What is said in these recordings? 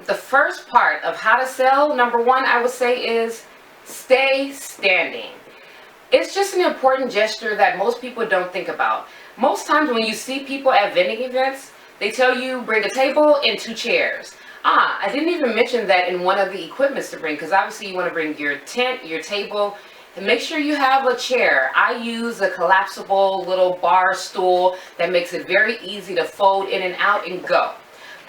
the first part of how to sell, number one, I would say is stay standing. It's just an important gesture that most people don't think about. Most times when you see people at vending events, they tell you bring a table and 2 chairs. I didn't even mention that in one of the equipments to bring, because obviously you want to bring your tent, your table, and make sure you have a chair. I use a collapsible little bar stool that makes it very easy to fold in and out and go.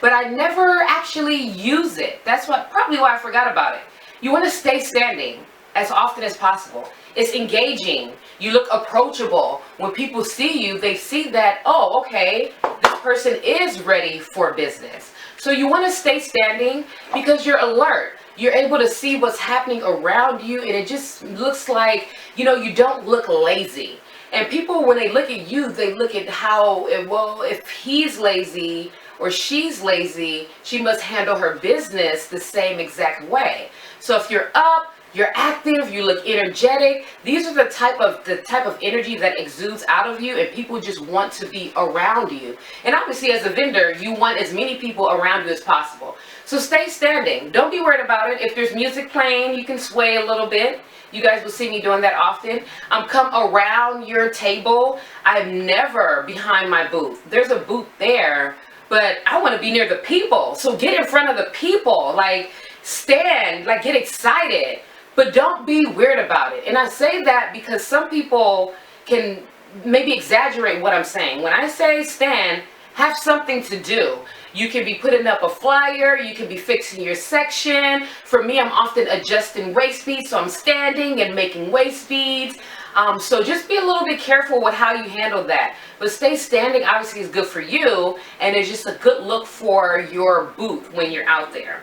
But I never actually use it. That's probably why I forgot about it. You want to stay standing as often as possible. It's engaging. You look approachable. When people see you, they see that, oh, okay, this person is ready for business. So you want to stay standing because you're alert. You're able to see what's happening around you, and it just looks like, you know, you don't look lazy. And people, when they look at you, they look at how, well, if he's lazy or she's lazy, she must handle her business the same exact way. So if you're up, you're active, you look energetic, these are the type of energy that exudes out of you, and people just want to be around you. And obviously as a vendor, you want as many people around you as possible. So stay standing. Don't be worried about it. If there's music playing, you can sway a little bit. You guys will see me doing that often. Come around your table. I'm never behind my booth. There's a booth there, but I want to be near the people. So get in front of the people, like stand, like get excited. But don't be weird about it. And I say that because some people can maybe exaggerate what I'm saying. When I say stand, have something to do. You can be putting up a flyer, you can be fixing your section. For me, I'm often adjusting waist beads, so I'm standing and making waist beads. So just be a little bit careful with how you handle that. But stay standing obviously is good for you, and it's just a good look for your booth when you're out there.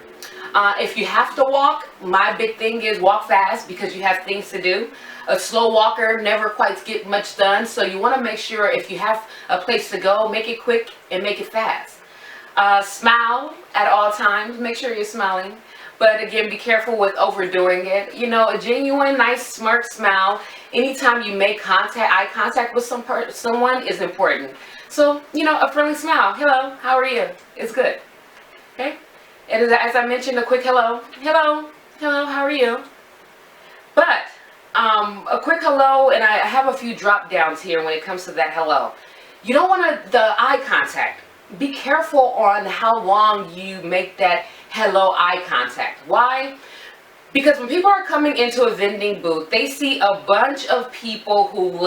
If you have to walk, my big thing is walk fast because you have things to do. A slow walker never quite get much done, so you want to make sure if you have a place to go, make it quick and make it fast. Smile at all times. Make sure you're smiling. But again, be careful with overdoing it. You know, a genuine, nice, smirk smile, anytime you make eye contact with someone is important. So, you know, a friendly smile. Hello, how are you? It's good. Okay? And as I mentioned, a quick hello. Hello, hello, how are you? But a quick hello, and I have a few drop downs here when it comes to that hello. You don't want the eye contact. Be careful on how long you make that hello eye contact. Why? Because when people are coming into a vending booth, they see a bunch of people who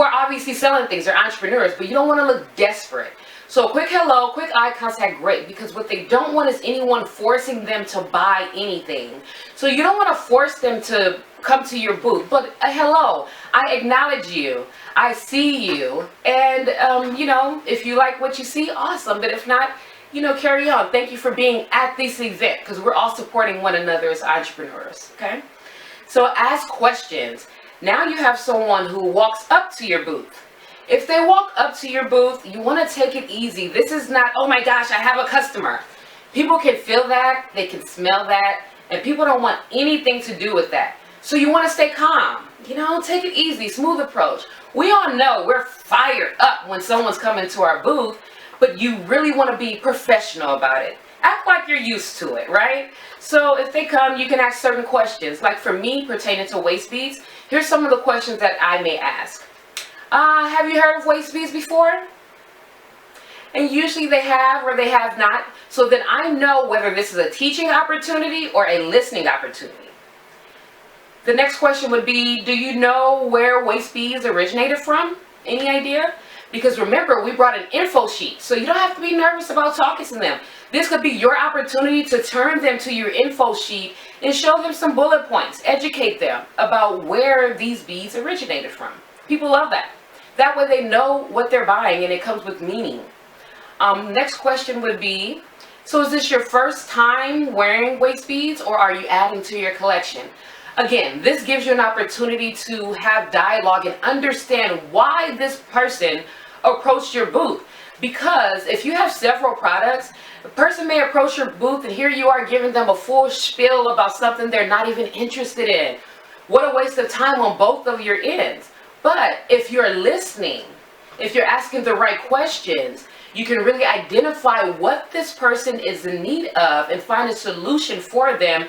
are obviously selling things. They're entrepreneurs, but you don't want to look desperate. So quick hello, quick eye contact, great, because what they don't want is anyone forcing them to buy anything. So you don't want to force them to come to your booth, but a hello, I acknowledge you, I see you, and you know, if you like what you see, awesome, but if not, you know, carry on. Thank you for being at this event, because we're all supporting one another as entrepreneurs, okay? So ask questions. Now you have someone who walks up to your booth. If they walk up to your booth, you want to take it easy. This is not, oh my gosh, I have a customer. People can feel that, they can smell that, and people don't want anything to do with that. So you want to stay calm, you know, take it easy, smooth approach. We all know we're fired up when someone's coming to our booth, but you really want to be professional about it. Act like you're used to it, right? So if they come, you can ask certain questions. Like for me, pertaining to waist beads, here's some of the questions that I may ask. Have you heard of waist beads before? And usually they have or they have not. So then I know whether this is a teaching opportunity or a listening opportunity. The next question would be, do you know where waist beads originated from? Any idea? Because remember, we brought an info sheet, so you don't have to be nervous about talking to them. This could be your opportunity to turn them to your info sheet and show them some bullet points, educate them about where these beads originated from. People love that. That way they know what they're buying and it comes with meaning. Next question would be, so is this your first time wearing waist beads or are you adding to your collection? Again, this gives you an opportunity to have dialogue and understand why this person approached your booth. Because if you have several products, a person may approach your booth and here you are giving them a full spiel about something they're not even interested in. What a waste of time on both of your ends. But if you're listening, if you're asking the right questions, You can really identify what this person is in need of and find a solution for them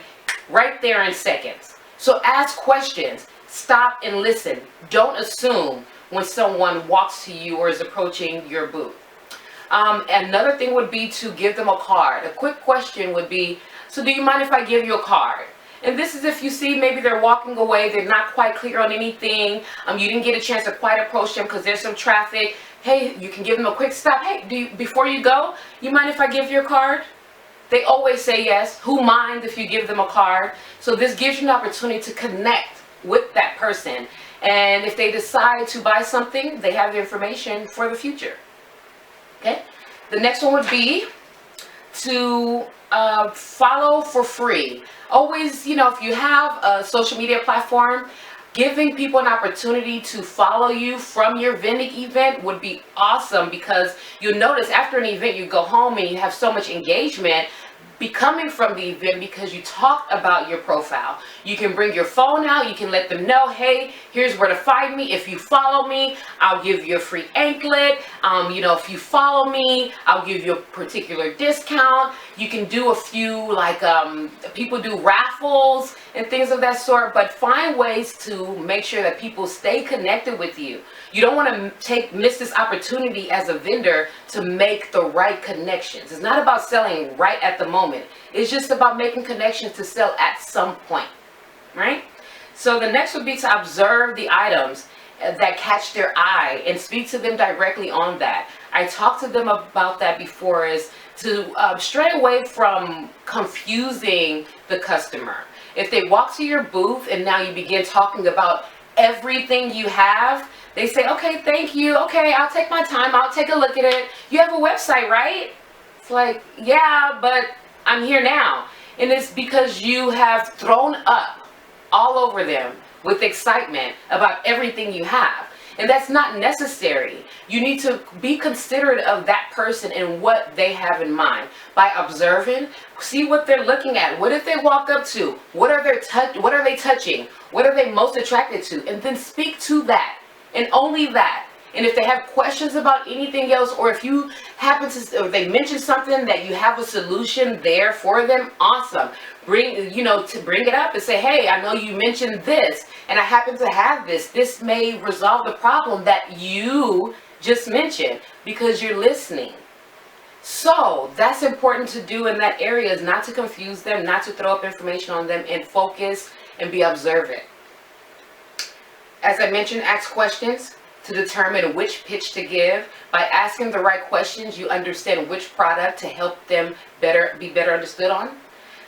right there in seconds. So ask questions, stop and listen. Don't assume when someone walks to you or is approaching your booth. Another thing would be to give them a card. A quick question would be, so do you mind if I give you a card? And this is if you see maybe they're walking away, they're not quite clear on anything, you didn't get a chance to quite approach them because there's some traffic. Hey, you can give them a quick stop. Hey, before you go, you mind if I give you a card? They always say yes. Who mind if you give them a card? So this gives you an opportunity to connect with that person. And if they decide to buy something, they have the information for the future. Okay? The next one would be to follow for free. Always, if you have a social media platform, giving people an opportunity to follow you from your vending event would be awesome, because you'll notice after an event you go home and you have so much engagement coming from the event because you talked about your profile. You can bring your phone out, you can let them know, hey, here's where to find me. If you follow me, I'll give you a free anklet. If you follow me, I'll give you a particular discount. You can do a few, like people do raffles and things of that sort, but find ways to make sure that people stay connected with you. You don't want to miss this opportunity as a vendor to make the right connections. It's not about selling right at the moment. It's just about making connections to sell at some point, right? So the next would be to observe the items that catch their eye and speak to them directly on that. I talked to them about that before, is to stray away from confusing the customer. If they walk to your booth and now you begin talking about everything you have, they say, okay, thank you. Okay, I'll take my time. I'll take a look at it. You have a website, right? It's like, yeah, but I'm here now. And it's because you have thrown up all over them with excitement about everything you have. And that's not necessary. You need to be considerate of that person and what they have in mind. By observing, see what they're looking at. What if they walk up to? What are they touching? What are they most attracted to? And then speak to that. And only that. And if they have questions about anything else, or if you happen to, or they mention something that you have a solution there for them, awesome. Bring it up and say, hey, I know you mentioned this, and I happen to have this. This may resolve the problem that you just mentioned, because you're listening. So that's important to do in that area, is not to confuse them, not to throw up information on them, and focus and be observant. As I mentioned, ask questions to determine which pitch to give. By asking the right questions, you understand which product to help them be better understood on.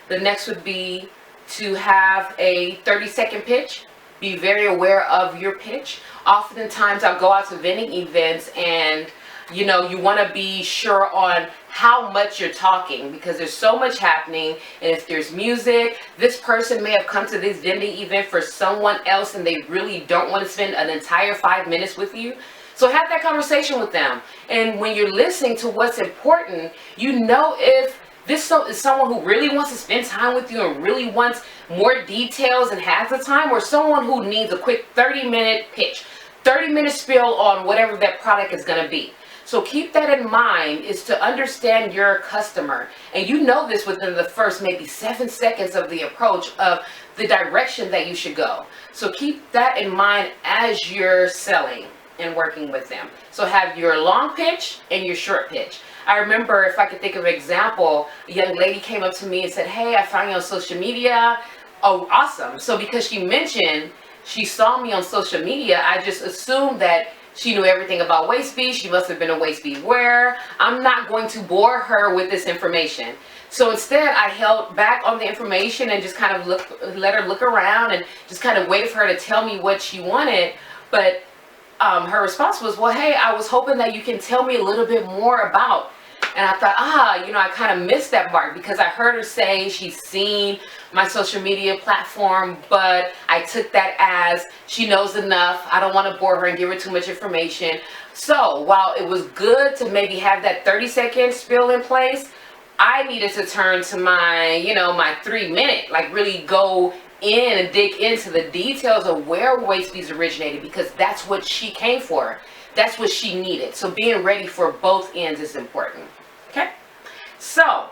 The next would be to have a 30-second pitch. Be very aware of your pitch. Oftentimes I'll go out to vending events and you want to be sure on how much you're talking, because there's so much happening. And if there's music, this person may have come to this vending event for someone else and they really don't want to spend an entire 5 minutes with you. So have that conversation with them. And when you're listening to what's important, if this is someone who really wants to spend time with you and really wants more details and has the time, or someone who needs a quick 30-minute pitch, 30-minute spiel on whatever that product is going to be. So keep that in mind, is to understand your customer. And you know this within the first maybe 7 seconds of the approach of the direction that you should go. So keep that in mind as you're selling and working with them. So have your long pitch and your short pitch. I remember, if I could think of an example, a young lady came up to me and said, hey, I found you on social media. Oh, awesome. So because she mentioned she saw me on social media, I just assumed that she knew everything about Waistbead. She must have been a Waistbead wearer. I'm not going to bore her with this information. So instead, I held back on the information and just kind of let her look around and just kind of waited for her to tell me what she wanted. But her response was, well, hey, I was hoping that you can tell me a little bit more about. And I thought, I kind of missed that mark, because I heard her say she's seen my social media platform, but I took that as she knows enough. I don't want to bore her and give her too much information. So while it was good to maybe have that 30-second spiel in place, I needed to turn to my, my 3-minute, like really go in and dig into the details of where Waistbeads originated, because that's what she came for. that's what she needed. So being ready for both ends is important. Okay? So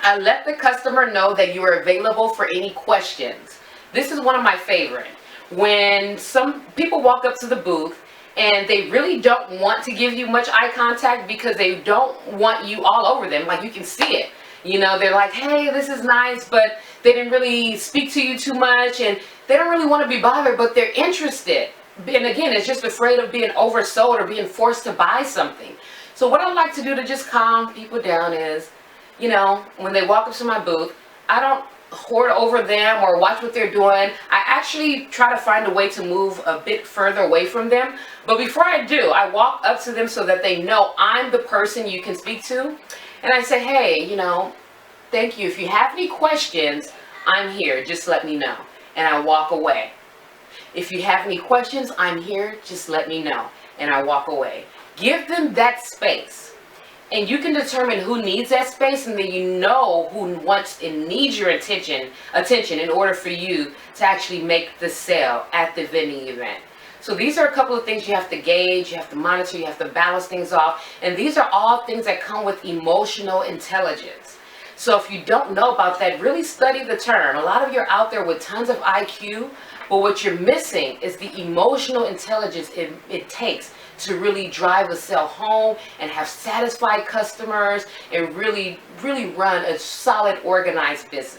I let the customer know that you are available for any questions. This is one of my favorite. When some people walk up to the booth and they really don't want to give you much eye contact because they don't want you all over them, like you can see it. You know, they're like, hey, this is nice, but they didn't really speak to you too much, and they don't really want to be bothered, but they're interested. And again, it's just afraid of being oversold or being forced to buy something. So what I like to do to just calm people down is, you know, when they walk up to my booth, I don't hoard over them or watch what they're doing. I actually try to find a way to move a bit further away from them. But before I do, I walk up to them so that they know I'm the person you can speak to. And I say, hey, you know, thank you. If you have any questions, I'm here. Just let me know. And I walk away. If you have any questions, I'm here. Just let me know. And I walk away. Give them that space. And you can determine who needs that space, and then you know who wants and needs your attention in order for you to actually make the sale at the vending event. So these are a couple of things you have to gauge, you have to monitor, you have to balance things off. And these are all things that come with emotional intelligence. So if you don't know about that, really study the term. A lot of you are out there with tons of IQ, but what you're missing is the emotional intelligence it takes to really drive a sale home and have satisfied customers and really run a solid, organized business.